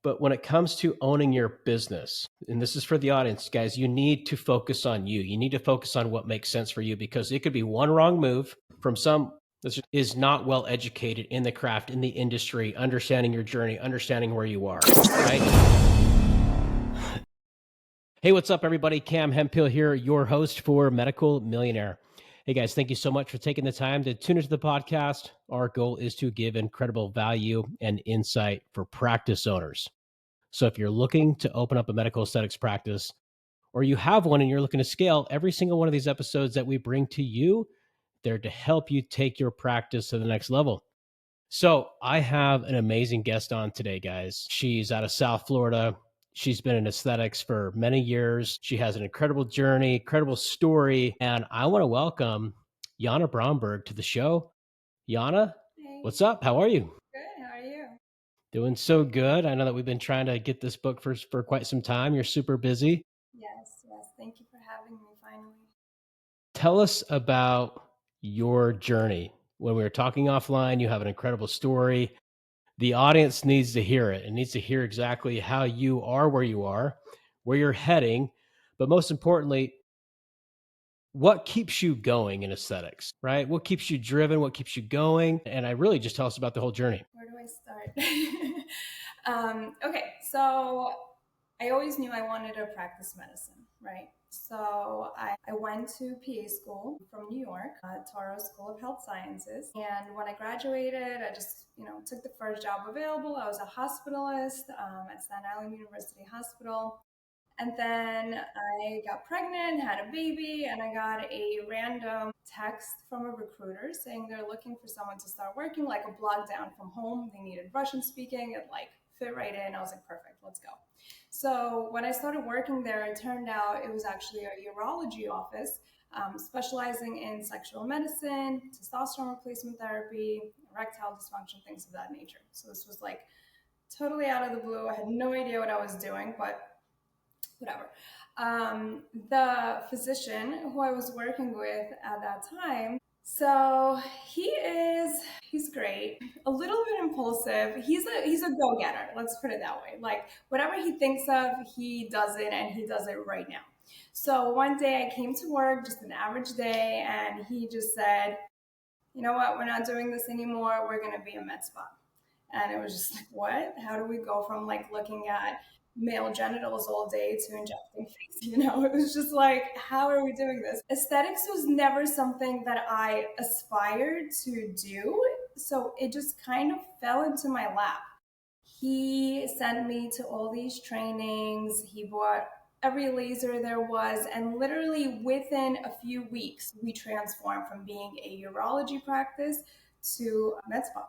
But when it comes to owning your business, and this is for the audience, guys, you need to focus on you. You need to focus on what makes sense for you, because it could be one wrong move from some that is not well educated in the craft, in the industry, understanding your journey, understanding where you are, right? Hey, what's up, everybody? Cam Hemphill here, your host for Medical Millionaire. Hey, guys, thank you so much for taking the time to tune into the podcast. Our goal is to give incredible value and insight for practice owners. So if you're looking to open up a medical aesthetics practice, or you have one and you're looking to scale, every single one of these episodes that we bring to you, they're to help you take your practice to the next level. So I have an amazing guest on today, guys. She's out of South Florida. She's been in aesthetics for many years. She has an incredible journey, incredible story. And I want to welcome Yana Bromberg to the show. Yana, Hey, what's up? How are you? good. How are you? Doing so good. I know that we've been trying to get this book for quite some time. You're super busy. Yes. Thank you for having me finally. Tell us about your journey. When we were talking offline, you have an incredible story. The audience needs to hear it. It needs to hear exactly how you are where you are, where you're heading, but most importantly, what keeps you going in aesthetics, right? What keeps you driven? What keeps you going? And I really just tell us about the whole journey. Where do I start? Okay, so I always knew I wanted to practice medicine, right? So I went to PA school from New York, Toro School of Health Sciences. And when I graduated, I just, took the first job available. I was a hospitalist at Staten Island University Hospital. And then I got pregnant, had a baby, and I got a random text from a recruiter saying they're looking for someone to start working, like a block down from home. They needed Russian speaking. It fit right in. I was like, perfect, let's go. So when I started working there, it turned out it was actually a urology office specializing in sexual medicine, testosterone replacement therapy, erectile dysfunction, things of that nature. So this was like totally out of the blue. I had no idea what I was doing, but whatever. The physician who I was working with at that time, so he's great, a little bit impulsive. He's a go-getter, let's put it that way. Like whatever he thinks of, he does it, and he does it right now. So one day I came to work, just an average day, and he just said, you know what, we're not doing this anymore, we're going to be a Medspa. And it was just like, what? How do we go from like looking at male genitals all day to injecting face? It was just like, how are we doing this? Aesthetics was never something that I aspired to do. So it just kind of fell into my lap. He sent me to all these trainings. He bought every laser there was. And literally within a few weeks, we transformed from being a urology practice to a med spa.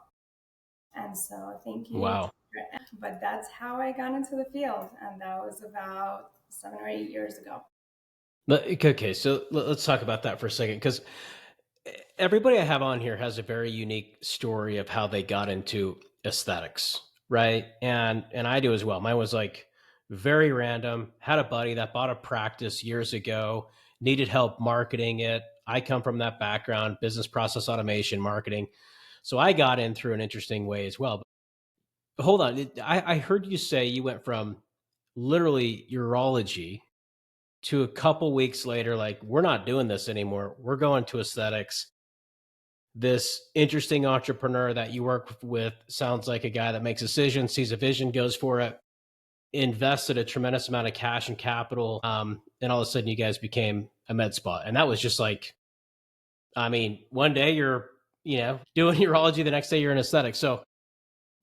And so thank you. Wow. But that's how I got into the field. And that was about 7 or 8 years ago. Okay, so let's talk about that for a second, because everybody I have on here has a very unique story of how they got into aesthetics, right? And I do as well. Mine was like very random. Had a buddy that bought a practice years ago, needed help marketing it. I come from that background, business process automation, marketing. So I got in through an interesting way as well. But hold on, I heard you say you went from literally urology to a couple weeks later, like, we're not doing this anymore. We're going to aesthetics. This interesting entrepreneur that you work with sounds like a guy that makes decisions, sees a vision, goes for it, invested a tremendous amount of cash and capital. And all of a sudden you guys became a med spa. And that was just like, I mean, one day you're, doing urology, the next day you're in aesthetics. So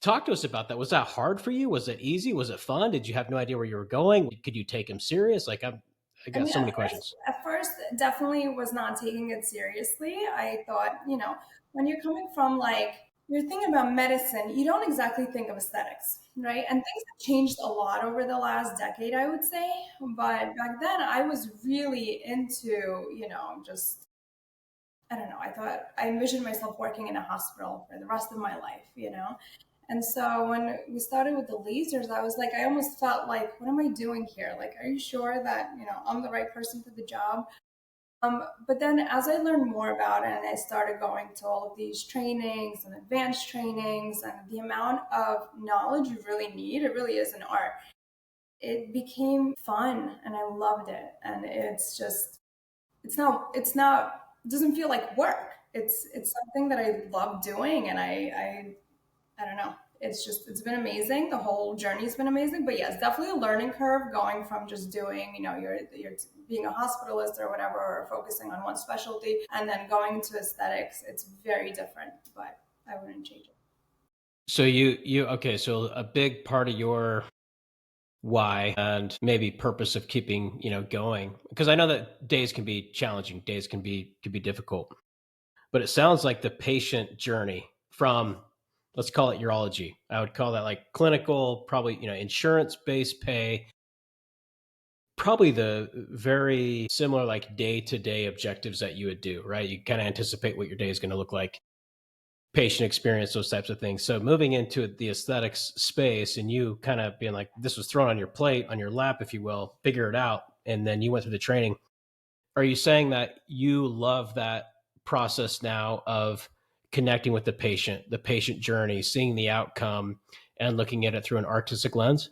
talk to us about that. Was that hard for you? Was it easy? Was it fun? Did you have no idea where you were going? Could you take him serious? Like, I I got mean, so many questions. at first, definitely was not taking it seriously. I thought, when you're coming from like, you're thinking about medicine, you don't exactly think of aesthetics, right? And things have changed a lot over the last decade, I would say. But back then, I was really into, just, I don't know, I envisioned myself working in a hospital for the rest of my life. And so when we started with the lasers, I was like, I almost felt like, what am I doing here? Like, are you sure that, I'm the right person for the job? But then as I learned more about it and I started going to all of these trainings and advanced trainings and the amount of knowledge you really need, it really is an art. It became fun and I loved it. And it doesn't feel like work. It's something that I love doing and I don't know. It's been amazing. The whole journey's been amazing. But yes, definitely a learning curve going from just doing, you're being a hospitalist or whatever, or focusing on one specialty, and then going into aesthetics. It's very different, but I wouldn't change it. So you okay, so a big part of your why and maybe purpose of keeping, going, because I know that days can be challenging, days can be difficult. But it sounds like the patient journey from, let's call it urology. I would call that like clinical, probably, insurance based pay, probably the very similar like day to day objectives that you would do, right? You kind of anticipate what your day is going to look like, patient experience, those types of things. So moving into the aesthetics space and you kind of being like, this was thrown on your plate, on your lap, if you will, figure it out. And then you went through the training. Are you saying that you love that process now of connecting with the patient journey, seeing the outcome, and looking at it through an artistic lens?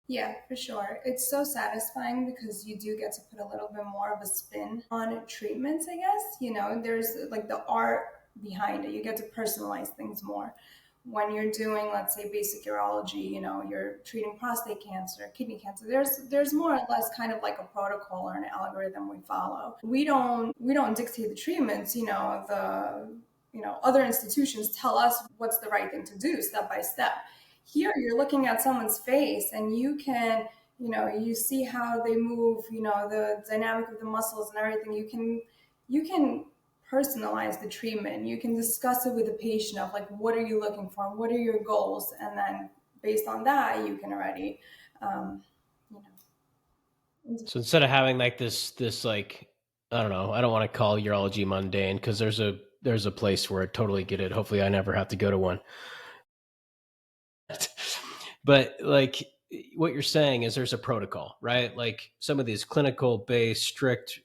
Yeah, for sure. It's so satisfying because you do get to put a little bit more of a spin on treatments, I guess. There's like the art behind it. You get to personalize things more. When you're doing, let's say, basic urology, you're treating prostate cancer, kidney cancer. There's more or less kind of like a protocol or an algorithm we follow. We don't dictate the treatments, other institutions tell us what's the right thing to do step by step. Here you're looking at someone's face and you can, you see how they move, the dynamic of the muscles and everything. You can personalize the treatment. You can discuss it with the patient of like, what are you looking for? What are your goals? And then based on that, you can already, um, you know, So instead of having like this like, I don't know, I don't want to call urology mundane because there's a place where I totally get it. Hopefully I never have to go to one. But like what you're saying is there's a protocol, right? Like some of these clinical based strict,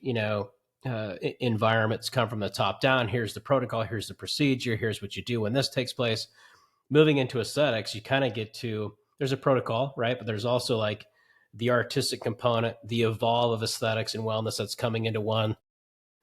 environments come from the top down. Here's the protocol, here's the procedure, here's what you do when this takes place. Moving into aesthetics, you kind of get to, there's a protocol, right? But there's also like the artistic component, the evolve of aesthetics and wellness that's coming into one,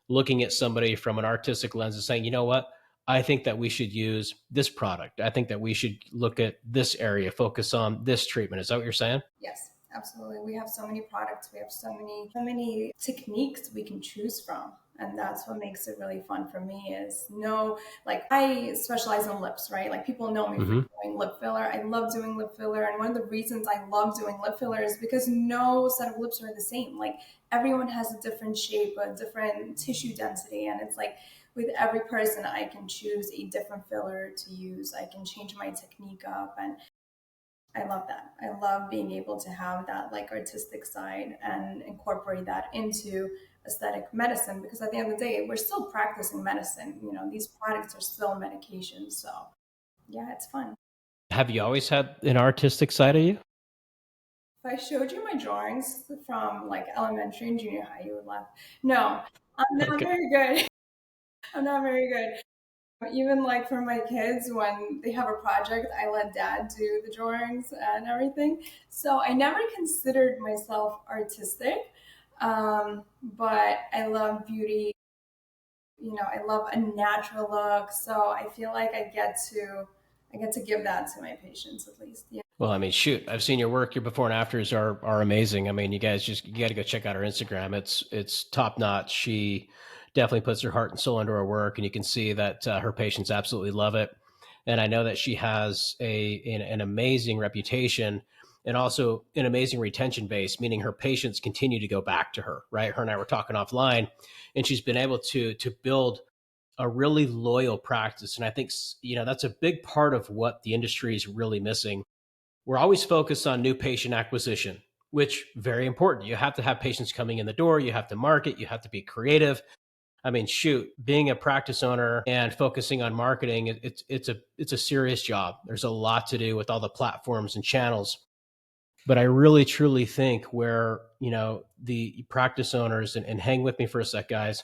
looking at somebody from an artistic lens and saying, you know what? I think that we should use this product. I think that we should look at this area, focus on this treatment. Is that what you're saying? Yes, absolutely. We have so many products. We have so many techniques we can choose from. And that's what makes it really fun for me is no, like I specialize in lips, right? Like people know me for Hmm. doing lip filler. I love doing lip filler. And one of the reasons I love doing lip filler is because no set of lips are the same. Like everyone has a different shape, a different tissue density. And it's like with every person, I can choose a different filler to use. I can change my technique up. And I love that. I love being able to have that like artistic side and incorporate that into aesthetic medicine because at the end of the day, we're still practicing medicine. These products are still medications. So yeah, it's fun. Have you always had an artistic side of you? If I showed you my drawings from like elementary and junior high, you would laugh. No, I'm not Okay. very good. I'm not very good. Even like for my kids, when they have a project, I let dad do the drawings and everything. So I never considered myself artistic, but I love beauty. I love a natural look. So I feel like I get to give that to my patients at least. Yeah. Well, I mean, shoot, I've seen your work. Your before and afters are amazing. I mean, you got to go check out her Instagram. It's top notch. She definitely puts her heart and soul into her work, and you can see that her patients absolutely love it. And I know that she has an amazing reputation and also an amazing retention base, meaning her patients continue to go back to her. Right? Her and I were talking offline, and she's been able to build a really loyal practice. And I think that's a big part of what the industry is really missing. We're always focused on new patient acquisition, which very important. You have to have patients coming in the door. You have to market. You have to be creative. I mean, shoot, being a practice owner and focusing on marketing, it's a serious job. There's a lot to do with all the platforms and channels. But I really truly think where the practice owners and hang with me for a sec, guys.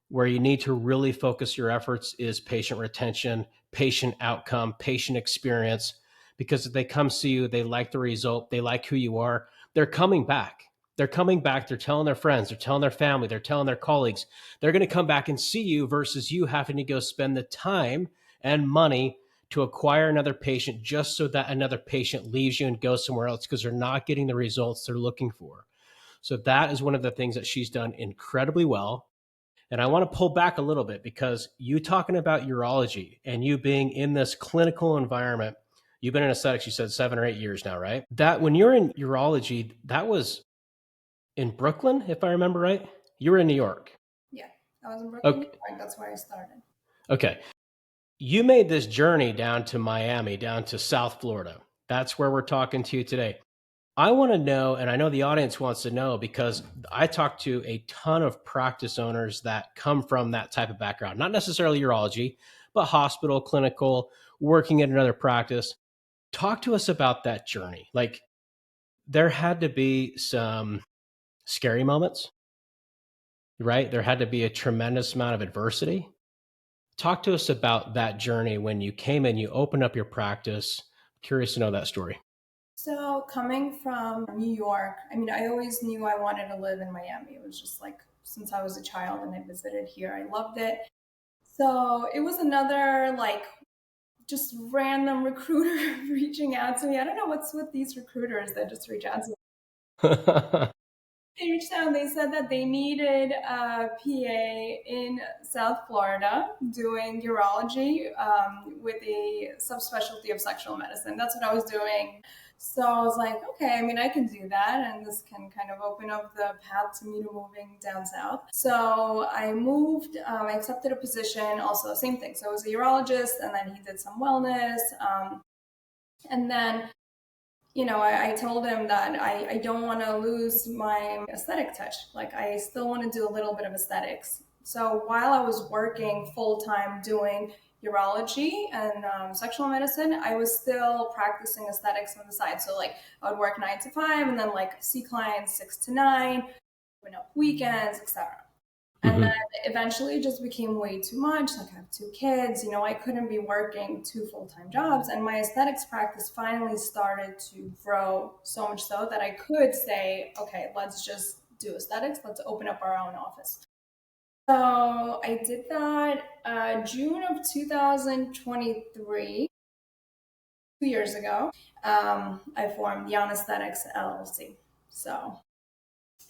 Where you need to really focus your efforts is patient retention, patient outcome, patient experience. Because if they come see you, they like the result, they like who you are, they're coming back. They're coming back. They're telling their friends, they're telling their family, they're telling their colleagues. They're going to come back and see you versus you having to go spend the time and money to acquire another patient just so that another patient leaves you and goes somewhere else because they're not getting the results they're looking for. So that is one of the things that she's done incredibly well. And I want to pull back a little bit because you talking about urology and you being in this clinical environment, you've been in aesthetics, you said 7 or 8 years now, right? That when you're in urology, that was in Brooklyn, if I remember right. You were in New York. Yeah, I was in Brooklyn, New Okay. York. That's where I started. Okay. You made this journey down to Miami, down to South Florida. That's where we're talking to you today. I want to know, and I know the audience wants to know because I talk to a ton of practice owners that come from that type of background, not necessarily urology, but hospital, clinical, working at another practice. Talk to us about that journey. Like, there had to be some scary moments, right? There had to be a tremendous amount of adversity. Talk to us about that journey when you came in, you opened up your practice. Curious to know that story. So, coming from New York, I mean, I always knew I wanted to live in Miami. It was just like since I was a child and I visited here, I loved it. So, it was another like just random recruiter reaching out to me. I don't know what's with these recruiters that just reach out to me. They reached out and they said that they needed a PA in South Florida doing urology with a subspecialty of sexual medicine. That's what I was doing. So I was like, okay, I mean, I can do that, and this can kind of open up the path to me to moving down south. So I moved, I accepted a position, also, same thing. So I was a urologist, and then he did some wellness. And then I told him that I don't want to lose my aesthetic touch. Like, I still want to do a little bit of aesthetics. So while I was working full time doing urology and sexual medicine, I was still practicing aesthetics on the side. So, like, I would work 9 to 5 and then, like, see clients 6 to 9, open up weekends, etc. And then Mhm. eventually it just became way too much. Like, I have 2 kids, I couldn't be working 2 full-time jobs. And my aesthetics practice finally started to grow so much so that I could say, okay, let's just do aesthetics. Let's open up our own office. So I did that June of 2023, 2 years ago. I formed Yanasthetics LLC. So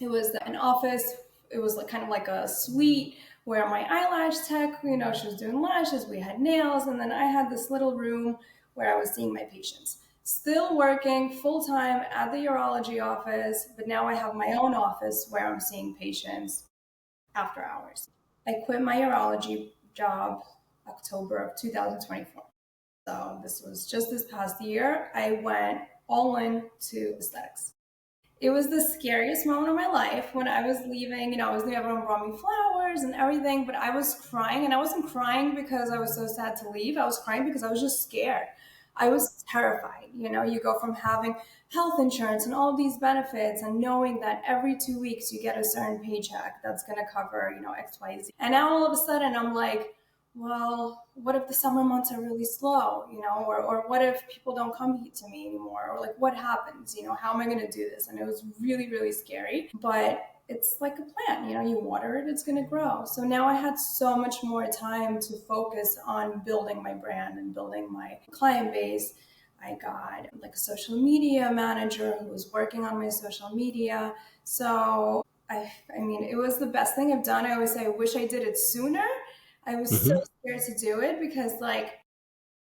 it was an office. It was like kind of like a suite where my eyelash tech, she was doing lashes, we had nails, and then I had this little room where I was seeing my patients. Still working full time at the urology office, but now I have my own office where I'm seeing patients after hours. I quit my urology job October of 2024. So this was just this past year. I went all in to aesthetics. It was the scariest moment of my life when I was leaving. I was leaving, everyone brought me flowers and everything, but I was crying. And I wasn't crying because I was so sad to leave. I was crying because I was just scared. I was terrified. You go from having health insurance and all of these benefits and knowing that every 2 weeks you get a certain paycheck that's going to cover, XYZ. And now all of a sudden I'm like, well, what if the summer months are really slow, or what if people don't come to me anymore, or like what happens, how am I going to do this? And it was really, really scary, but it's like a plant, you water it, it's going to grow. So now I had so much more time to focus on building my brand and building my client base. I got like a social media manager who was working on my social media. So I mean, it was the best thing I've done. I always say I wish I did it sooner. I was so Mhm. scared to do it because, like,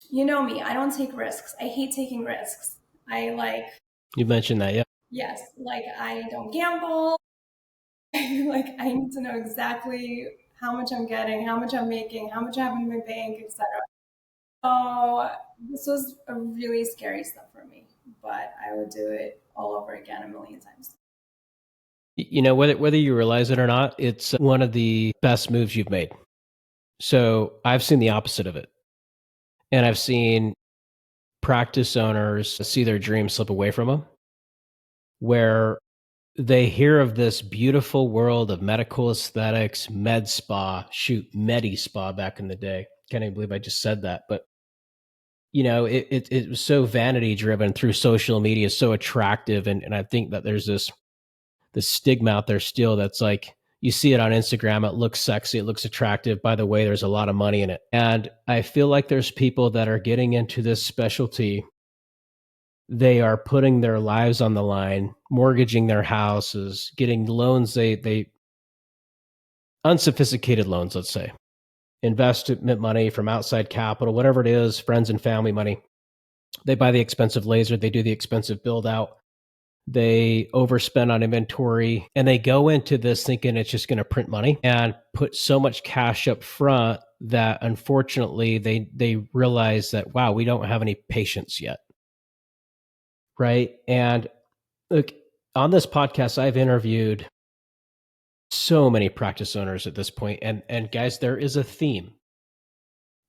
you know me, I don't take risks. I hate taking risks. I like, You mentioned that, yeah. yes, like, I don't gamble. Like, I need to know exactly how much I'm getting, how much I'm making, how much I have in my bank, etc. So this was a really scary step for me, but I would do it all over again a million times. Whether you realize it or not, it's one of the best moves you've made. So I've seen the opposite of it, and I've seen practice owners see their dreams slip away from them. Where they hear of this beautiful world of medical aesthetics, med spa, shoot, Medi Spa back in the day. Can't even believe I just said that. But, it was so vanity driven through social media, so attractive. And I think that there's this stigma out there still that's like, you see it on Instagram, it looks sexy, it looks attractive. By the way, there's a lot of money in it. And I feel like there's people that are getting into this specialty. They are putting their lives on the line, mortgaging their houses, getting loans, they unsophisticated loans, let's say, investment money from outside capital, whatever it is, friends and family money. They buy the expensive laser, they do the expensive build out, they overspend on inventory, and they go into this thinking it's just going to print money and put so much cash up front that unfortunately they realize that, wow, we don't have any patience yet, right? And look, on this podcast, I've interviewed so many practice owners at this point, and guys, there is a theme.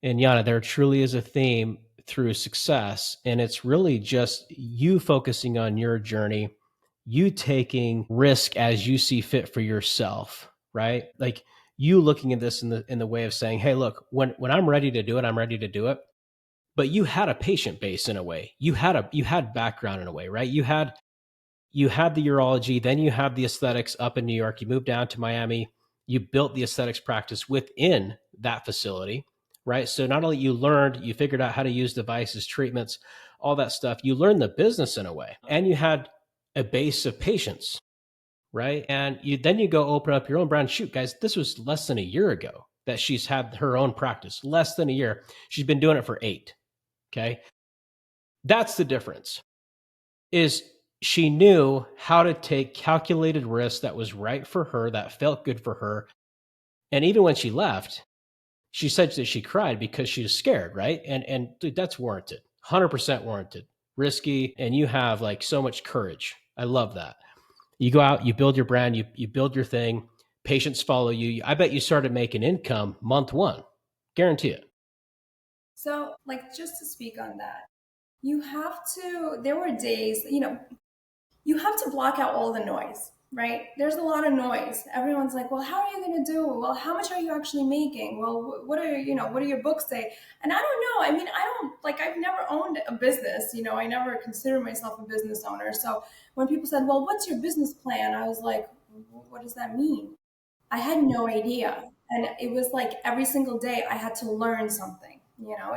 And Yana, there truly is a theme through success, and it's really just you focusing on your journey, you taking risk as you see fit for yourself, right? Like you looking at this in the way of saying, "Hey, look, when I'm ready to do it, I'm ready to do it." But you had a patient base in a way. You had background in a way, right? You had the urology, then you had the aesthetics up in New York. You moved down to Miami. You built the aesthetics practice within that facility, right? So not only you figured out how to use devices, treatments, all that stuff. You learned the business in a way, and you had a base of patients, right? And you go open up your own brand. Shoot, guys, this was less than a year ago that she's had her own practice. Less than a year. She's been doing it for 8. Okay, that's the difference. Is she knew how to take calculated risks that was right for her, that felt good for her. And even when she left, she said that she cried because she was scared, right? And dude, that's warranted. 100% warranted. Risky, and you have like so much courage. I love that. You go out, you build your brand, you build your thing, patients follow you. I bet you started making income month 1. Guarantee it. So, like, just to speak on that, there were days, you have to block out all the noise, right? There's a lot of noise. Everyone's like, well, how are you going to do? Well, how much are you actually making? Well, what do your books say? And I don't know. I mean, I've never owned a business, I never considered myself a business owner. So when people said, well, what's your business plan? I was like, what does that mean? I had no idea. And it was like every single day I had to learn something.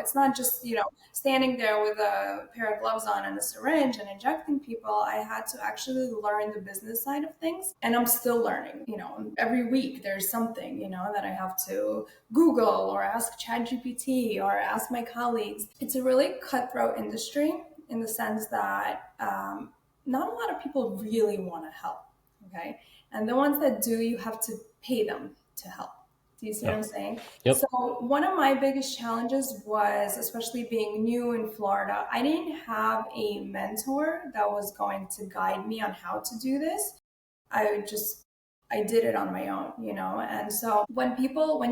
It's not just, standing there with a pair of gloves on and a syringe and injecting people. I had to actually learn the business side of things. And I'm still learning. Every week there's something, that I have to Google or ask ChatGPT or ask my colleagues. It's a really cutthroat industry in the sense that not a lot of people really want to help. Okay. And the ones that do, you have to pay them to help. Do you see what Oh, I'm saying? yep. So, one of my biggest challenges was, especially being new in Florida, I didn't have a mentor that was going to guide me on how to do this. I did it on my own, And so, when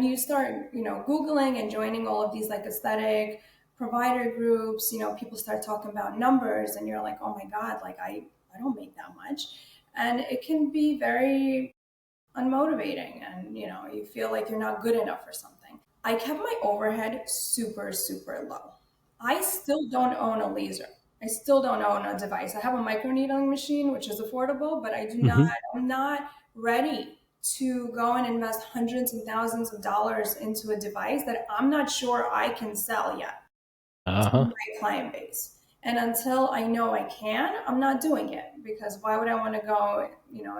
you start, Googling and joining all of these like aesthetic provider groups, people start talking about numbers and you're like, oh my God, like I don't make that much. And it can be very unmotivating and you feel like you're not good enough for something. I kept my overhead super super low. I still don't own a laser. I still don't own a device. I have a microneedling machine which is affordable, but Hmm. I'm not ready to go and invest hundreds and thousands of dollars into a device that I'm not sure I can sell yet to Uh-huh. my client base. And until I know I can, I'm not doing it because why would I want to go,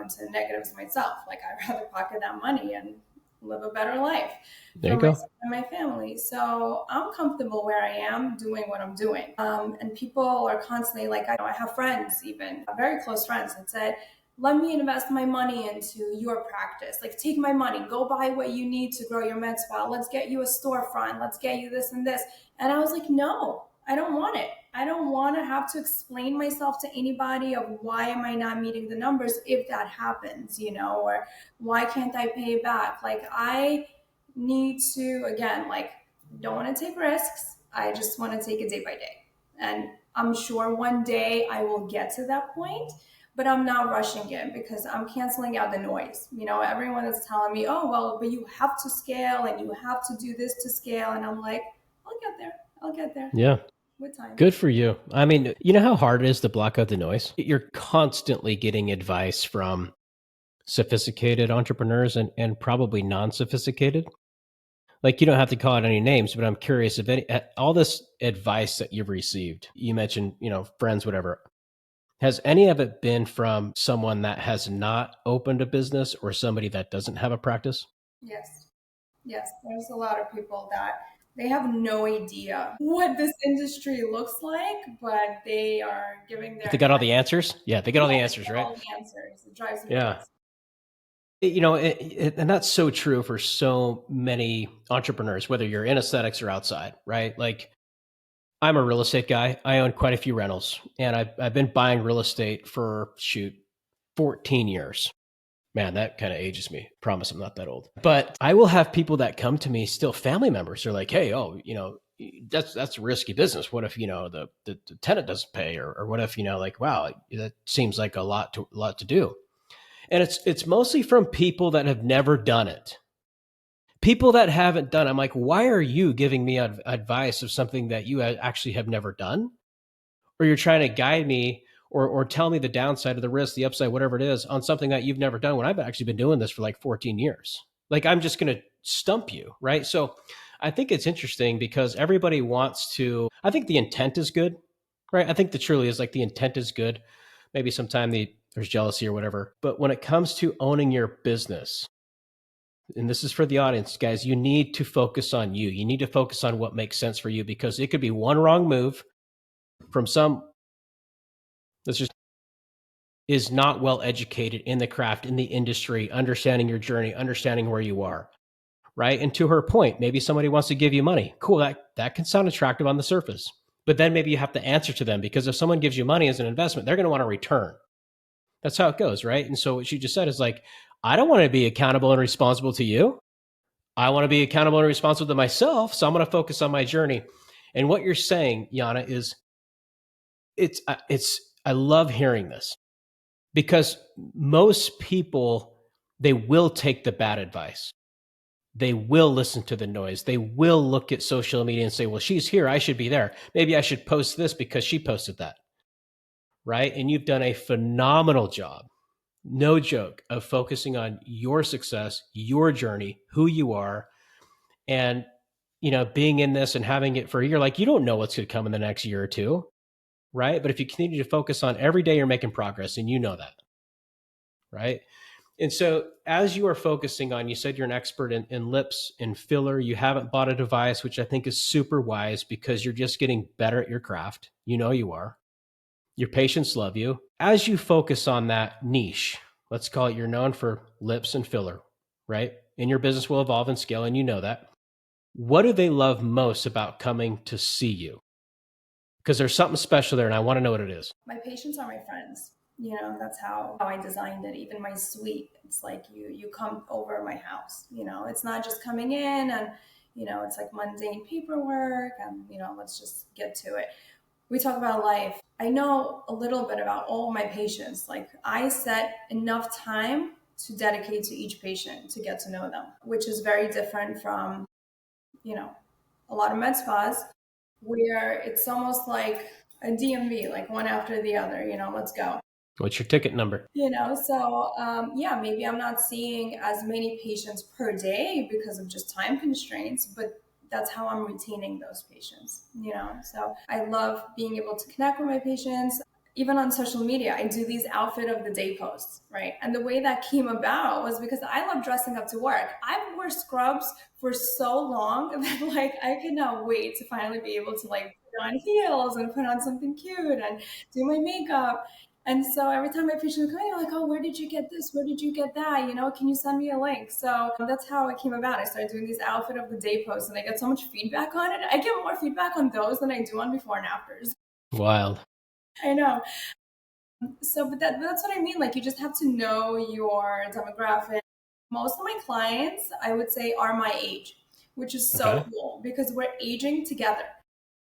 into negatives myself? Like I'd rather pocket that money and live a better life There for you go. myself and my family. So I'm comfortable where I am doing what I'm doing. And people are constantly like, I have friends, even very close friends, that said, let me invest my money into your practice. Like, take my money, go buy what you need to grow your med spa. Let's get you a storefront. Let's get you this and this. And I was like, no, I don't want it. I don't want to have to explain myself to anybody of why am I not meeting the numbers if that happens, or why can't I pay back? Like, I need to, again, like, don't want to take risks. I just want to take it day by day. And I'm sure one day I will get to that point. but I'm not rushing it because I'm canceling out the noise. Everyone is telling me, oh, well, but you have to scale and you have to do this to scale. And I'm like, I'll get there. I'll get there Yeah. with time. Good for you. I mean, you know how hard it is to block out the noise? You're constantly getting advice from sophisticated entrepreneurs and probably non-sophisticated. Like, you don't have to call out any names, but I'm curious if any all this advice that you've received, you mentioned, friends, whatever. Has any of it been from someone that has not opened a business or somebody that doesn't have a practice? Yes. Yes. There's a lot of people that they have no idea what this industry looks like, but they are giving But their they got all the entire, answers? Yeah, they got all yeah, the they answers, get right? all the answers. It drives me Yeah. crazy. And that's so true for so many entrepreneurs, whether you're in aesthetics or outside, right? Like, I'm a real estate guy. I own quite a few rentals, and I've been buying real estate for, shoot, 14 years. Man, that kind of ages me. Promise I'm not that old. But I will have people that come to me, still family members. They're like, "Hey, oh, that's a risky business. What if the tenant doesn't pay, or what if like, wow, that seems like a lot to do." And it's mostly from people that have never done it. People that haven't done. I'm like, why are you giving me advice of something that you actually have never done? Or you're trying to guide me or tell me the downside of the risk, the upside, whatever it is, on something that you've never done when I've actually been doing this for like 14 years. Like, I'm just going to stump you, right? So I think it's interesting because everybody wants to, I think the intent is good, right? I think the truly is like the intent is good. Maybe sometime there's jealousy or whatever. But when it comes to owning your business, and this is for the audience, guys, you need to focus on you. You need to focus on what makes sense for you because it could be one wrong move from some, let's just is not well educated in the craft, in the industry, understanding your journey, understanding where you are, right? And to her point, maybe somebody wants to give you money. Cool, that can sound attractive on the surface. But then maybe you have to answer to them because if someone gives you money as an investment, they're going to want to return. That's how it goes, right? And so what she just said is like, I don't want to be accountable and responsible to you. I want to be accountable and responsible to myself. So I'm going to focus on my journey. And what you're saying, Yana, is I love hearing this because most people, they will take the bad advice. They will listen to the noise. They will look at social media and say, well, she's here, I should be there, maybe I should post this because she posted that, right? And you've done a phenomenal job, no joke, of focusing on your success, your journey, who you are, and being in this and having it for a year. Like, you don't know what's going to come in the next year or two, right? But if you continue to focus on every day, you're making progress, and you know that, right? And so, as you are focusing on, you said you're an expert in lips and filler. You haven't bought a device, which I think is super wise because you're just getting better at your craft. You know you are. Your patients love you. As you focus on that niche, let's call it, you're known for lips and filler, right? And your business will evolve and scale, and you know that. What do they love most about coming to see you? Because there's something special there, and I want to know what it is. My patients are my friends. That's how I designed it. Even my suite, it's like you come over my house. It's not just coming in and it's like mundane paperwork and let's just get to it. We talk about life. I know a little bit about all my patients. Like, I set enough time to dedicate to each patient to get to know them, which is very different from you know a lot of med spas where it's almost like a DMV, like one after the other, let's go. What's your ticket number? Yeah, maybe I'm not seeing as many patients per day because of just time constraints, but that's how I'm retaining those patients. So I love being able to connect with my patients. Even on social media, I do these outfit of the day posts, right? And the way that came about was because I love dressing up to work. I've worn scrubs for so long that like I cannot wait to finally be able to like put on heels and put on something cute and do my makeup. And so every time my patients come in, they're like, oh, where did you get this? Where did you get that? Can you send me a link? So that's how it came about. I started doing these outfit of the day posts and I get so much feedback on it. I get more feedback on those than I do on before and afters. Wild. I know. So, but that's what I mean. Like, you just have to know your demographic. Most of my clients, I would say, are my age, which is so Okay. cool because we're aging together.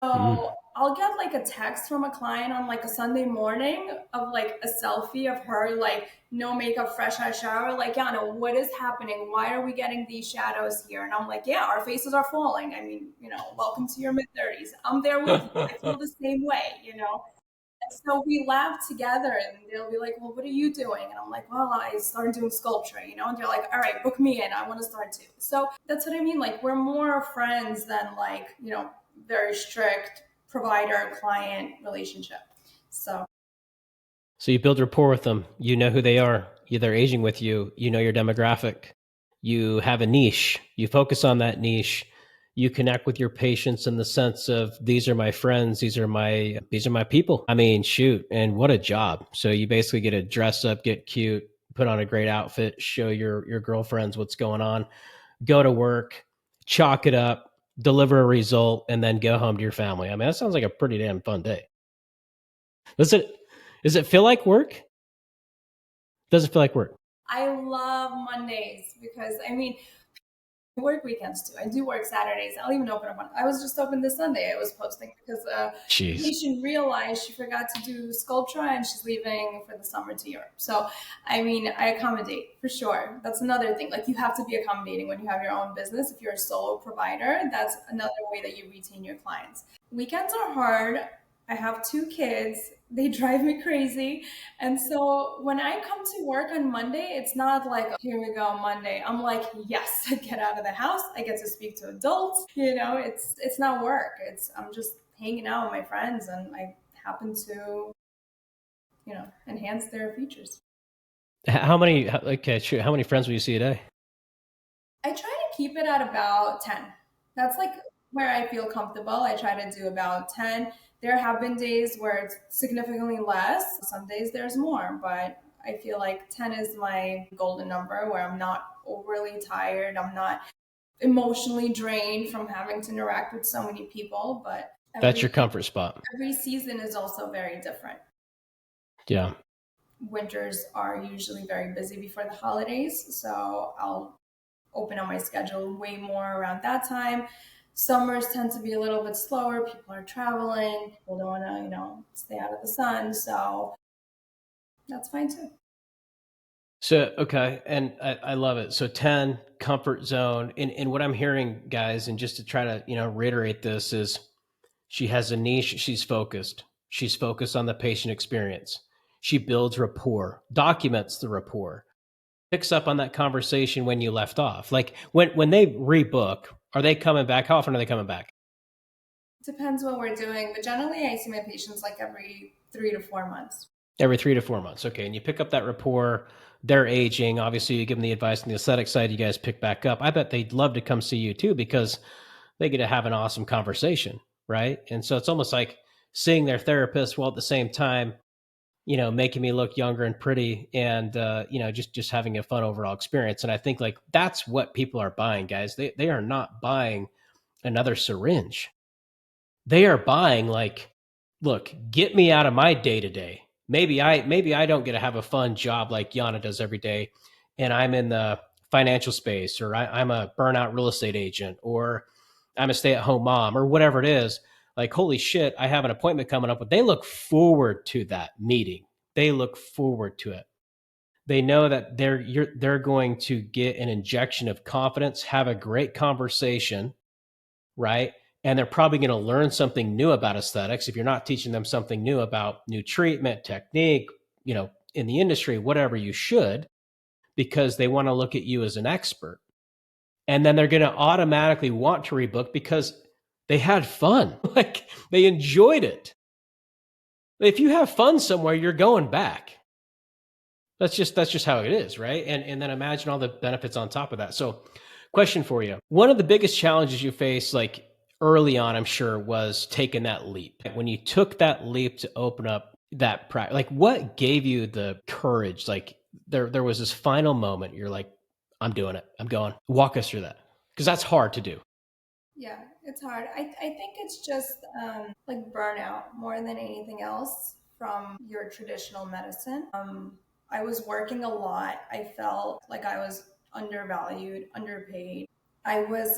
Mm. So I'll get like a text from a client on like a Sunday morning of like a selfie of her, like no makeup, fresh out of shower. Like, Yana, what is happening? Why are we getting these shadows here? And I'm like, yeah, our faces are falling. I mean, welcome to your mid 30s. I'm there with you. I feel the same way. So we laugh together and they'll be like, well, what are you doing? And I'm like, well, I started doing sculpture. And they're like, all right, book me in. I want to start too. So that's what I mean. Like, we're more friends than like, very strict provider client relationship. So So you build rapport with them. You know who they are. They're aging with you. You know your demographic. You have a niche. You focus on that niche. You connect with your patients in the sense of these are my friends. These are my people. I mean, shoot, and what a job. So you basically get to dress up, get cute, put on a great outfit, show your girlfriends what's going on, go to work, chalk it up, deliver a result, and then go home to your family. I mean, that sounds like a pretty damn fun day. Does it does it feel like work? Does it feel like work? I love Mondays because I mean, I work weekends too. I do work Saturdays. I'll even open up on. I was just open this Sunday. I was posting because a Jeez. patient realized she forgot to do Sculptra and she's leaving for the summer to Europe. So, I mean, I accommodate for sure. That's another thing. Like, you have to be accommodating when you have your own business. If you're a solo provider, that's another way that you retain your clients. Weekends are hard. I have 2 kids. They drive me crazy. And so when I come to work on Monday, it's not like, here we go, Monday. I'm like, yes, I get out of the house. I get to speak to adults. It's not work. I'm just hanging out with my friends and I happen to, enhance their features. How many? Okay, sure. How many friends will you see a day? I try to keep it at about 10. That's like where I feel comfortable. I try to do about 10. There have been days where it's significantly less. Some days there's more, but I feel like 10 is my golden number where I'm not overly tired. I'm not emotionally drained from having to interact with so many people, but That's your every comfort spot. every season is also very different. Yeah. Winters are usually very busy before the holidays, so I'll open on my schedule way more around that time. Summers tend to be a little bit slower. People are traveling. People don't want to, stay out of the sun. So that's fine too. So okay, and I love it. So 10 comfort zone, and what I'm hearing, guys, and just to try to reiterate this is she has a niche. She's focused. She's focused on the patient experience. She builds rapport, documents the rapport, picks up on that conversation when you left off. Like when they rebook, are they coming back? How often are they coming back? Depends what we're doing, but generally I see my patients like every 3 to 4 months. Every 3 to 4 months. Okay. And you pick up that rapport. They're aging. Obviously, you give them the advice on the aesthetic side. You guys pick back up. I bet they'd love to come see you too because they get to have an awesome conversation. Right. And so it's almost like seeing their therapist while at the same time, making me look younger and pretty and, just having a fun overall experience. And I think like that's what people are buying, guys. They are not buying another syringe. They are buying like, look, get me out of my day to day. Maybe I don't get to have a fun job like Yana does every day, and I'm in the financial space, or I'm a burnout real estate agent, or I'm a stay at home mom, or whatever it is. Like, holy shit, I have an appointment coming up, but they look forward to that meeting. They look forward to it. They know that they're going to get an injection of confidence, have a great conversation, right? And they're probably going to learn something new about aesthetics. If you're not teaching them something new about new treatment, technique, in the industry, whatever you should, because they want to look at you as an expert. And then they're going to automatically want to rebook because they had fun. Like they enjoyed it. If you have fun somewhere, you're going back. That's just how it is, right? And then imagine all the benefits on top of that. So, question for you. One of the biggest challenges you face like early on, I'm sure, was taking that leap. When you took that leap to open up that practice, like what gave you the courage? Like there was this final moment you're like, I'm doing it. I'm going. Walk us through that. Because that's hard to do. Yeah, it's hard. I think it's just like burnout more than anything else from your traditional medicine. I was working a lot. I felt like I was undervalued, underpaid.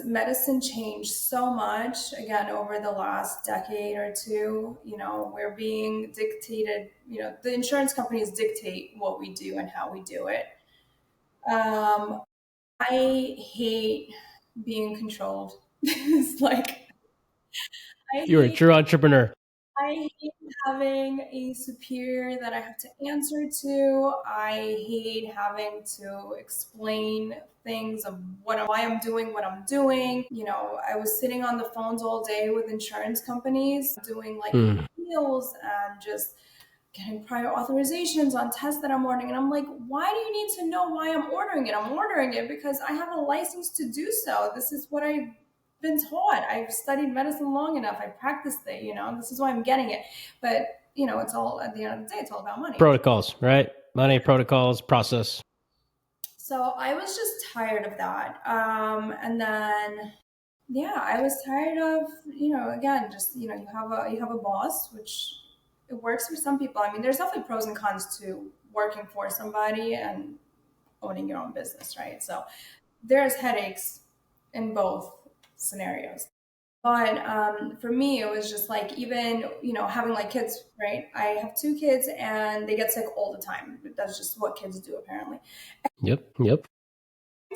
medicine changed so much again over the last decade or two. We're being dictated, the insurance companies dictate what we do and how we do it. Um, I hate being controlled. It's like, I You're a hate true entrepreneur. I hate having a superior that I have to answer to. I hate having to explain things of why I'm doing what I'm doing. I was sitting on the phones all day with insurance companies doing like Mm. appeals and just getting prior authorizations on tests that I'm ordering. And I'm like, why do you need to know why I'm ordering it? I'm ordering it because I have a license to do so. This is what I've been taught. I've studied medicine long enough. I practiced it, this is why I'm getting it. But, it's all, at the end of the day, it's all about money. Protocols, right? Money, protocols, process. So I was just tired of that. And then, yeah, I was tired of, again, just, you have a boss, which it works for some people. I mean, there's definitely pros and cons to working for somebody and owning your own business, right? So there's headaches in both scenarios. But for me, it was just like, even, having like kids, right? I have two kids and they get sick all the time. That's just what kids do, apparently. Yep, yep.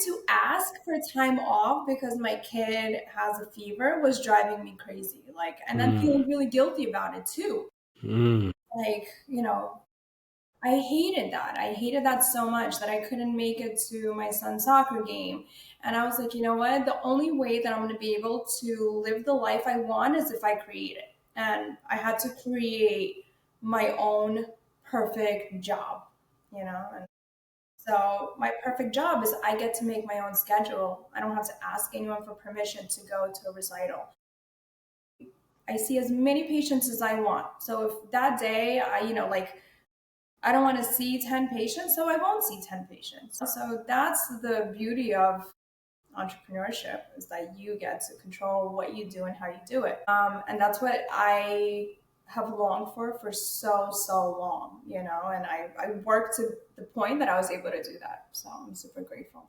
To ask for time off because my kid has a fever was driving me crazy. Like, and then Mm. feeling really guilty about it too. Mm. Like, I hated that. I hated that so much that I couldn't make it to my son's soccer game. And I was like, you know what? The only way that I'm going to be able to live the life I want is if I create it. And I had to create my own perfect job, And so my perfect job is I get to make my own schedule. I don't have to ask anyone for permission to go to a recital. I see as many patients as I want. So if that day I don't want to see 10 patients, so I won't see 10 patients. So that's the beauty of entrepreneurship, is that you get to control what you do and how you do it. And that's what I have longed for so long, and I worked to the point that I was able to do that. So I'm super grateful.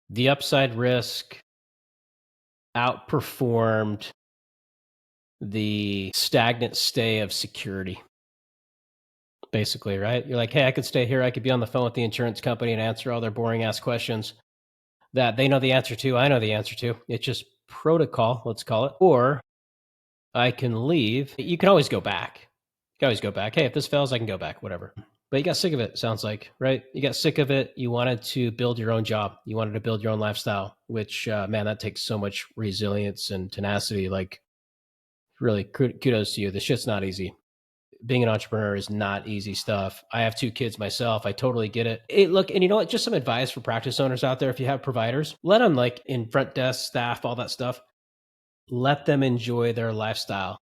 The upside risk outperformed the stagnant stay of security, basically, right? You're like, hey, I could stay here. I could be on the phone with the insurance company and answer all their boring ass questions that they know the answer to. I know the answer to. It's just protocol, let's call it. Or I can leave. You can always go back. You can always go back. Hey, if this fails, I can go back, whatever. But you got sick of it, sounds like, right? You got sick of it. You wanted to build your own job. You wanted to build your own lifestyle, which, man, that takes so much resilience and tenacity. Like, really, kudos to you. This shit's not easy. Being an entrepreneur is not easy stuff. I have two kids myself. I totally get it. Hey, look, and you know what? Just some advice for practice owners out there. If you have providers, let them, like, in front desk, staff, all that stuff, let them enjoy their lifestyle.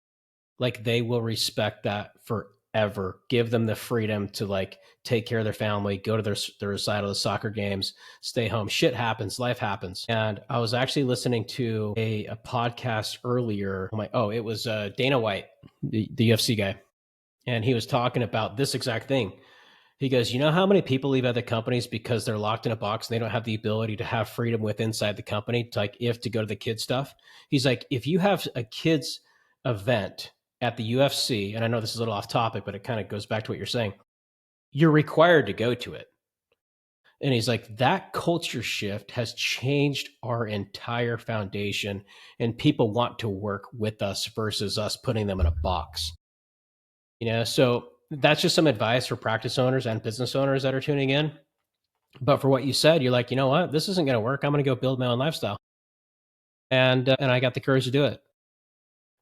Like, they will respect that forever. Give them the freedom to, like, take care of their family, go to their recital, the soccer games, stay home. Shit happens, life happens. And I was actually listening to a podcast earlier. It was Dana White, the UFC guy, and he was talking about this exact thing. He goes, you know how many people leave other companies because they're locked in a box and they don't have the ability to have freedom with inside the company, to, like, if to go to the kids stuff. He's like, if you have a kids event at the UFC, and I know this is a little off topic, but it kind of goes back to what you're saying, you're required to go to it. And he's like, that culture shift has changed our entire foundation, and people want to work with us versus us putting them in a box. So that's just some advice for practice owners and business owners that are tuning in. But for what you said, you're like, you know what? This isn't going to work. I'm going to go build my own lifestyle. And I got the courage to do it.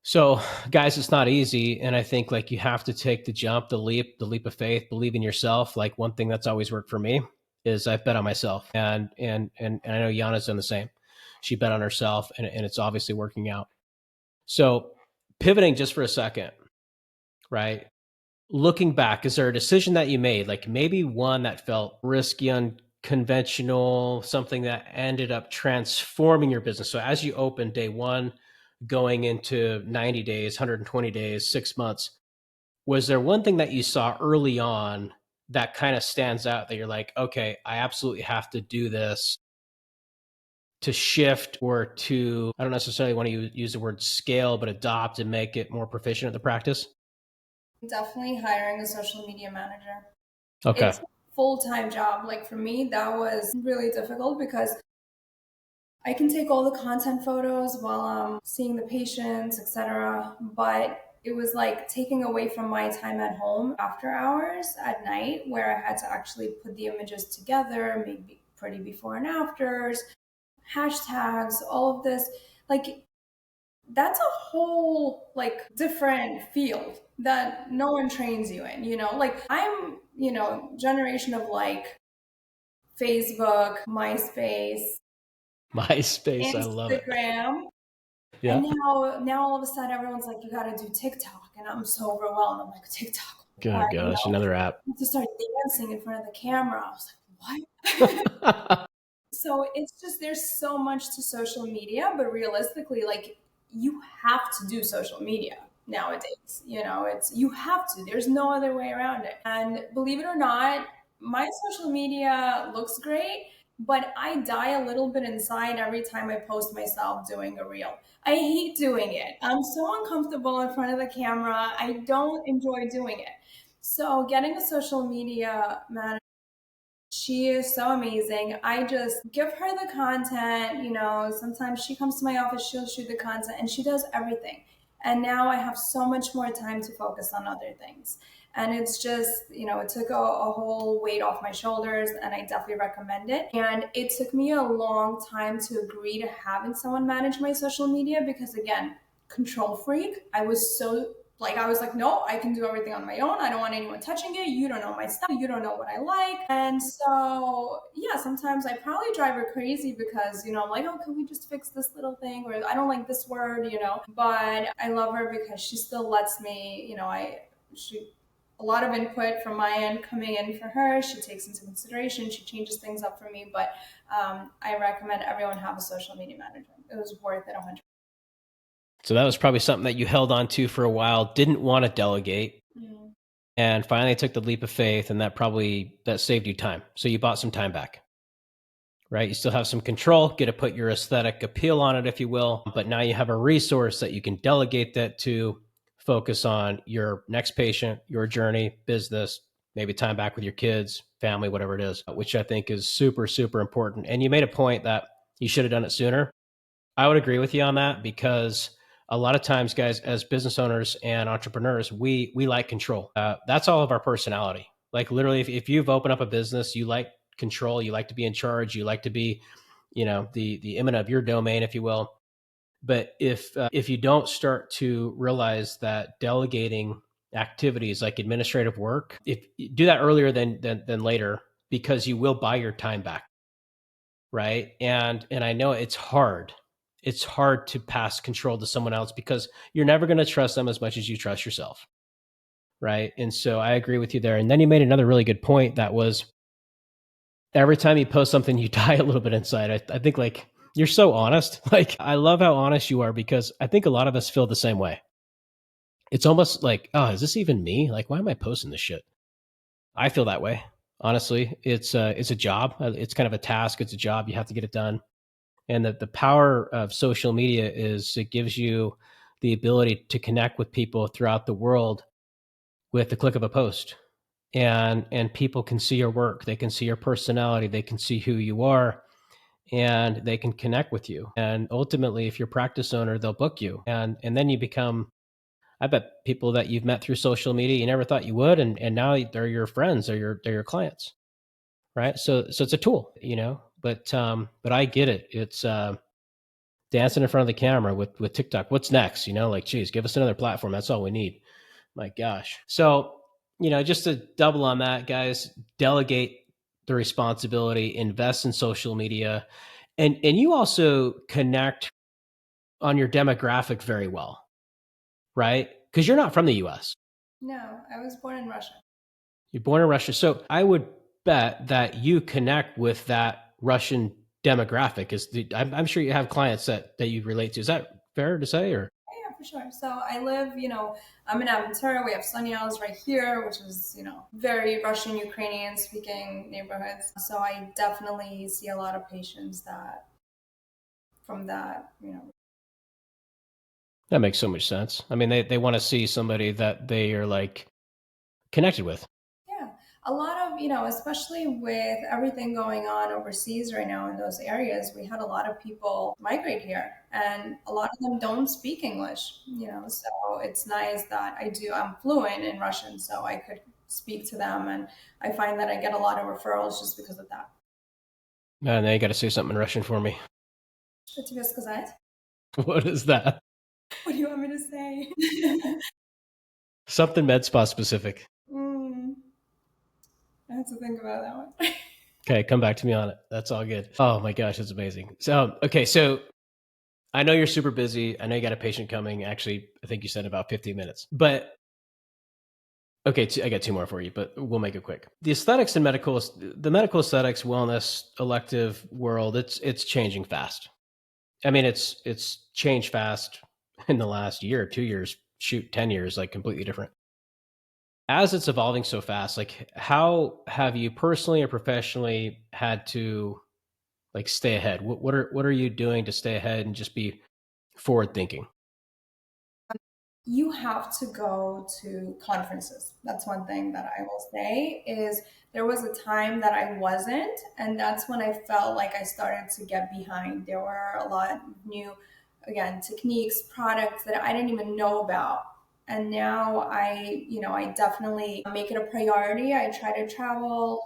So, guys, it's not easy. And I think, like, you have to take the jump, the leap of faith, believe in yourself. Like, one thing that's always worked for me is I've bet on myself. And I know Yana's done the same. She bet on herself, and it's obviously working out. So, pivoting just for a second, right? Looking back, is there a decision that you made, like maybe one that felt risky, unconventional, something that ended up transforming your business? So as you opened day one, going into 90 days, 120 days, 6 months, was there one thing that you saw early on that kind of stands out that you're like, okay, I absolutely have to do this? to shift or to, I don't necessarily want to use the word scale, but adopt and make it more proficient at the practice? Definitely hiring a social media manager. Okay. It's a full-time job. Like for me, that was really difficult because I can take all the content photos while I'm seeing the patients, etc. But it was like taking away from my time at home after hours at night where I had to actually put the images together, make pretty before and afters, hashtags, all of this. Like that's a whole like different field that no one trains you in, Like I'm, generation of like Facebook, MySpace, MySpace, I love it. Instagram. And Yeah. now all of a sudden everyone's like, you gotta do TikTok. And I'm so overwhelmed. I'm like, TikTok, Oh what? gosh, another app. I have to start dancing in front of the camera. I was like, what? So it's just there's so much to social media, but realistically, like you have to do social media nowadays. It's you have to. There's no other way around it. And believe it or not, my social media looks great, but I die a little bit inside every time I post myself doing a reel. I hate doing it. I'm so uncomfortable in front of the camera. I don't enjoy doing it. So getting a social media manager, she is so amazing. I just give her the content. Sometimes she comes to my office, she'll shoot the content, and she does everything. And now I have so much more time to focus on other things. And it's just, it took a whole weight off my shoulders, and I definitely recommend it. And it took me a long time to agree to having someone manage my social media because, again, control freak. I was like, no, I can do everything on my own. I don't want anyone touching it. You don't know my stuff. You don't know what I like. And so, yeah, sometimes I probably drive her crazy because, I'm like, oh, can we just fix this little thing? Or I don't like this word. But I love her because she still lets me, she, a lot of input from my end coming in for her. She takes into consideration. She changes things up for me. But I recommend everyone have a social media manager. It was worth it 100%. So that was probably something that you held on to for a while, didn't want to delegate, Mm. and finally took the leap of faith, and that saved you time. So you bought some time back, right? You still have some control, get to put your aesthetic appeal on it, if you will, but now you have a resource that you can delegate that to, focus on your next patient, your journey, business, maybe time back with your kids, family, whatever it is, which I think is super, super important. And you made a point that you should have done it sooner. I would agree with you on that because a lot of times, guys, as business owners and entrepreneurs, we like control. That's all of our personality. Like literally, if you've opened up a business, you like control. You like to be in charge. You like to be, the image of your domain, if you will. But if you don't start to realize that delegating activities like administrative work, if you do that earlier than later, because you will buy your time back, right? And I know it's hard. It's hard to pass control to someone else because you're never going to trust them as much as you trust yourself, right? And so I agree with you there. And then you made another really good point that was every time you post something, you die a little bit inside. I think like you're so honest. Like I love how honest you are because I think a lot of us feel the same way. It's almost like, oh, is this even me? Like, why am I posting this shit? I feel that way. Honestly, it's a job. It's kind of a task. It's a job. You have to get it done. And the power of social media is it gives you the ability to connect with people throughout the world with the click of a post. And people can see your work, they can see your personality, they can see who you are, and they can connect with you. And ultimately, if you're a practice owner, they'll book you. And then you become, I bet, people that you've met through social media you never thought you would, and now they're your friends, they're your clients. Right. So it's a tool, but I get it. It's dancing in front of the camera with TikTok. What's next? Like, geez, give us another platform. That's all we need. My gosh. So, just to double on that, guys, delegate the responsibility, invest in social media, and you also connect on your demographic very well, right? Because you're not from the US. No, I was born in Russia. You're born in Russia. So I would bet that you connect with that Russian demographic. I'm sure you have clients that you relate to. Is that fair to say? Or Yeah, for sure. So I live, I'm in Aventura. We have Sunyals right here, which is, very Russian, Ukrainian speaking neighborhoods. So I definitely see a lot of patients that from that, you know. That makes so much sense. I mean, they want to see somebody that they are like connected with. Yeah, a lot of, especially with everything going on overseas right now in those areas, we had a lot of people migrate here, and a lot of them don't speak English, so it's nice that I'm fluent in Russian, so I could speak to them, and I find that I get a lot of referrals just because of that. And they got to say something in Russian for me. Что тебе сказать? What is that? What do you want me to say? Something Medspa specific. Mm, I have to think about that one. Okay, come back to me on it. That's all good. Oh my gosh, it's amazing. So, okay, so I know you're super busy. I know you got a patient coming. Actually, I think you said about 15 minutes. But okay, I got two more for you, but we'll make it quick. The aesthetics and the medical aesthetics, wellness, elective world, it's changing fast. I mean, it's changed fast in the last year, 2 years, shoot, 10 years, like completely different. As it's evolving so fast, like how have you personally or professionally had to like stay ahead? What are you doing to stay ahead and just be forward thinking? You have to go to conferences. That's one thing that I will say is there was a time that I wasn't, and that's when I felt like I started to get behind. There were a lot of new, again, techniques, products that I didn't even know about. And now I definitely make it a priority. I try to travel,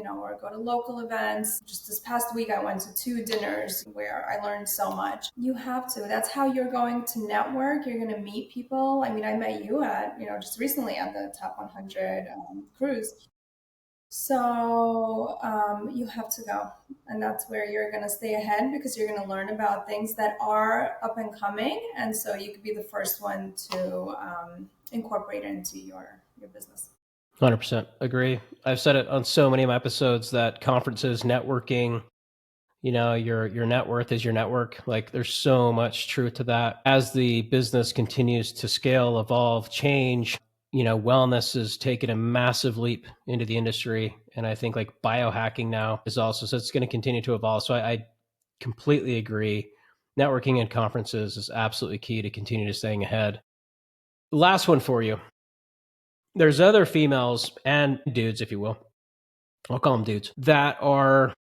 or go to local events. Just this past week, I went to two dinners where I learned so much. You have to. That's how you're going to network. You're going to meet people. I mean, I met you at, just recently at the Top 100 cruise. So you have to go. And that's where you're going to stay ahead because you're going to learn about things that are up and coming. And so you could be the first one to incorporate it into your business. 100% agree. I've said it on so many of my episodes that conferences, networking, your net worth is your network. Like there's so much truth to that. As the business continues to scale, evolve, change, wellness has taken a massive leap into the industry. And I think like biohacking now is also, so it's going to continue to evolve. So I completely agree. Networking and conferences is absolutely key to continue to staying ahead. Last one for you. There's other females and dudes, if you will. I'll call them dudes that are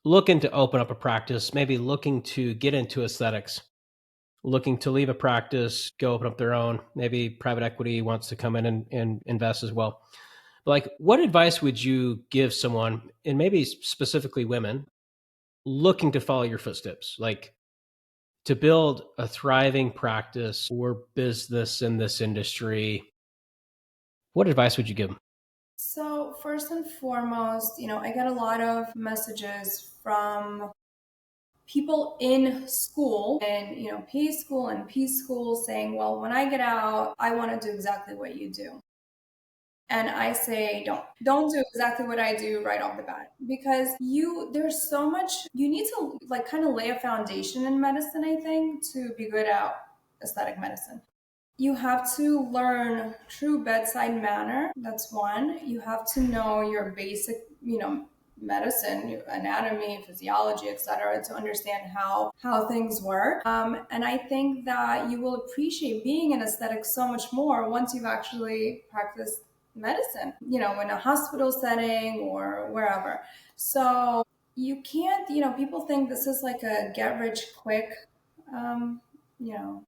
looking to open up a practice, maybe looking to get into aesthetics, looking to leave a practice, go open up their own. Maybe private equity wants to come in and invest as well. But like, what advice would you give someone, and maybe specifically women, looking to follow your footsteps? Like to build a thriving practice or business in this industry, what advice would you give them? So, first and foremost, I get a lot of messages from people in school and, P school and P school saying, well, when I get out, I want to do exactly what you do. And I say, don't do exactly what I do right off the bat because there's so much, you need to like kind of lay a foundation in medicine, I think, to be good at aesthetic medicine. You have to learn true bedside manner. That's one. You have to know your basic, medicine, anatomy, physiology, etc., to understand how things work. And I think that you will appreciate being in aesthetics so much more once you've actually practiced medicine, in a hospital setting or wherever. So you can't, people think this is like a get rich quick, um, you know,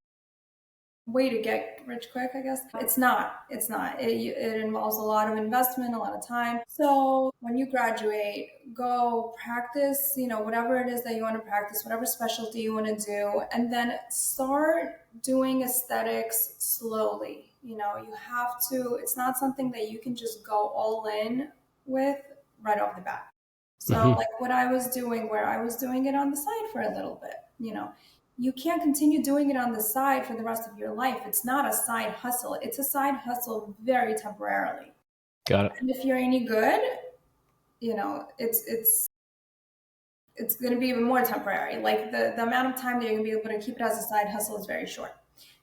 way to get rich quick, I guess. It's not. It's not. It involves a lot of investment, a lot of time. So when you graduate, go practice, whatever it is that you want to practice, whatever specialty you want to do, and then start doing aesthetics slowly. You have to, it's not something that you can just go all in with right off the bat. So, Mm-hmm. like what I was doing, where I was doing it on the side for a little bit, you can't continue doing it on the side for the rest of your life. It's not a side hustle. It's a side hustle very temporarily. Got it. And if you're any good, it's going to be even more temporary. Like the amount of time that you're going to be able to keep it as a side hustle is very short.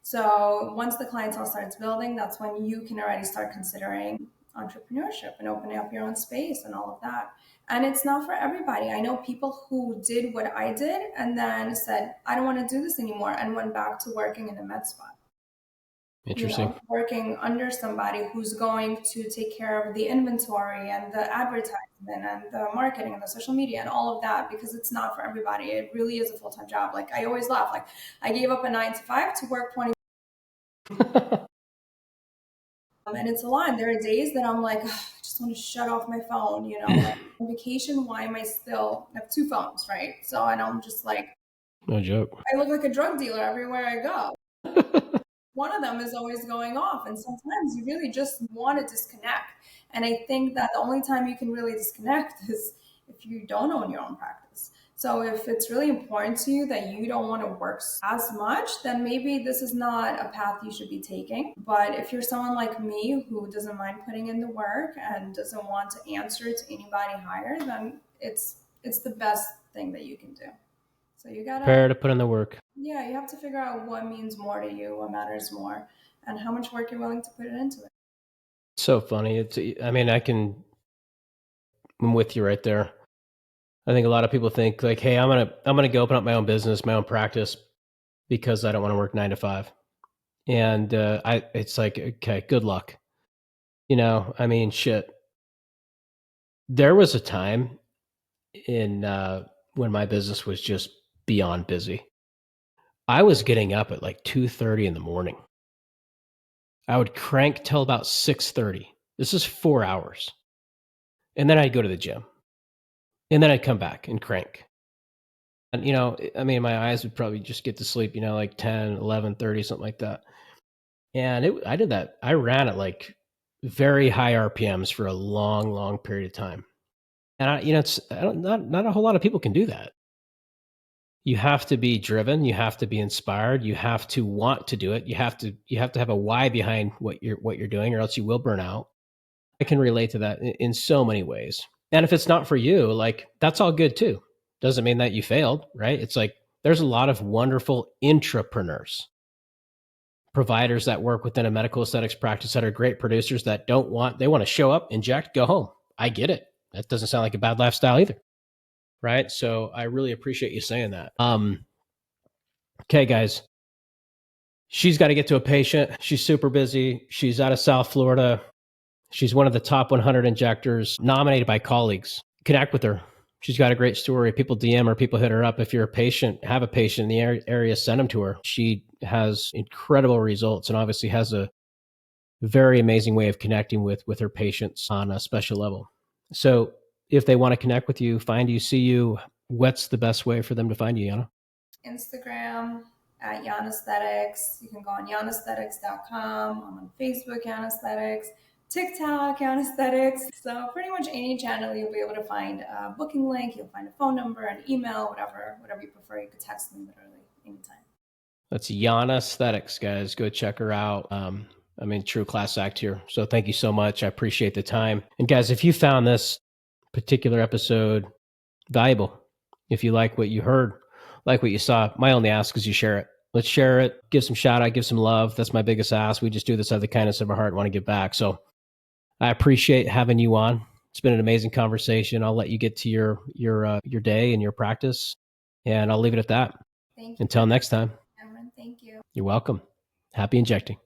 So once the clientele starts building, that's when you can already start considering entrepreneurship and opening up your own space and all of that. And it's not for everybody. I know people who did what I did and then said, I don't want to do this anymore, and went back to working in a med spa. Interesting. Working under somebody who's going to take care of the inventory and the advertisement and the marketing and the social media and all of that, because it's not for everybody. It really is a full-time job. Like, I always laugh, like, I gave up a 9 to 5 to work 20. And it's a lot. And there are days that I'm like, "Ugh, I just want to shut off my phone, like, on vacation, why am I still I have 2 phones, right? So, and I'm just like, No joke. I look like a drug dealer everywhere I go. One of them is always going off, and sometimes you really just want to disconnect. And I think that the only time you can really disconnect is if you don't own your own practice. So if it's really important to you that you don't want to work as much, then maybe this is not a path you should be taking. But if you're someone like me who doesn't mind putting in the work and doesn't want to answer to anybody higher, then it's the best thing that you can do. So you gotta Prepare to put in the work. Yeah, you have to figure out what means more to you, what matters more, and how much work you're willing to put it into it. It's so funny. I'm with you right there. I think a lot of people think like, hey, I'm gonna go open up my own business, my own practice, because I don't want to work 9 to 5. And it's like, okay, good luck. Shit. There was a time in when my business was just beyond busy. I was getting up at like 2:30 in the morning. I would crank till about 6:30. This is 4 hours. And then I'd go to the gym. And then I'd come back and crank. And, my eyes would probably just get to sleep, like 10, 11:30, something like that. And I did that. I ran at like very high RPMs for a long, long period of time. And not a whole lot of people can do that. You have to be driven. You have to be inspired. You have to want to do it. You have to have a why behind what you're doing, or else you will burn out. I can relate to that in so many ways. And if it's not for you, like, that's all good too. Doesn't mean that you failed, right? It's like there's a lot of wonderful intrapreneurs, providers that work within a medical aesthetics practice that are great producers that they want to show up, inject, go home. I get it. That doesn't sound like a bad lifestyle either. Right. So I really appreciate you saying that. Okay, guys. She's got to get to a patient. She's super busy. She's out of South Florida. She's one of the top 100 injectors nominated by colleagues. Connect with her. She's got a great story. People DM her, people hit her up. If you're a patient, have a patient in the area, send them to her. She has incredible results and obviously has a very amazing way of connecting with her patients on a special level. So if they want to connect with you, find you, see you, what's the best way for them to find you, Yana? Instagram at Yanasthetics. You can go on yanasthetics.com. I'm on Facebook, Yanasthetics. TikTok, Yanasthetics. So pretty much any channel you'll be able to find a booking link. You'll find a phone number, an email, whatever you prefer. You could text me literally anytime. That's Yanasthetics, guys. Go check her out. True class act here. So thank you so much. I appreciate the time. And guys, if you found this particular episode valuable, if you like what you heard, like what you saw, my only ask is you share it. Let's share it. Give some shout out, give some love. That's my biggest ask. We just do this out of the kindness of our heart and want to give back. So I appreciate having you on. It's been an amazing conversation. I'll let you get to your day and your practice, and I'll leave it at that. Thank you. Until next time. Cameron, thank you. You're welcome. Happy injecting.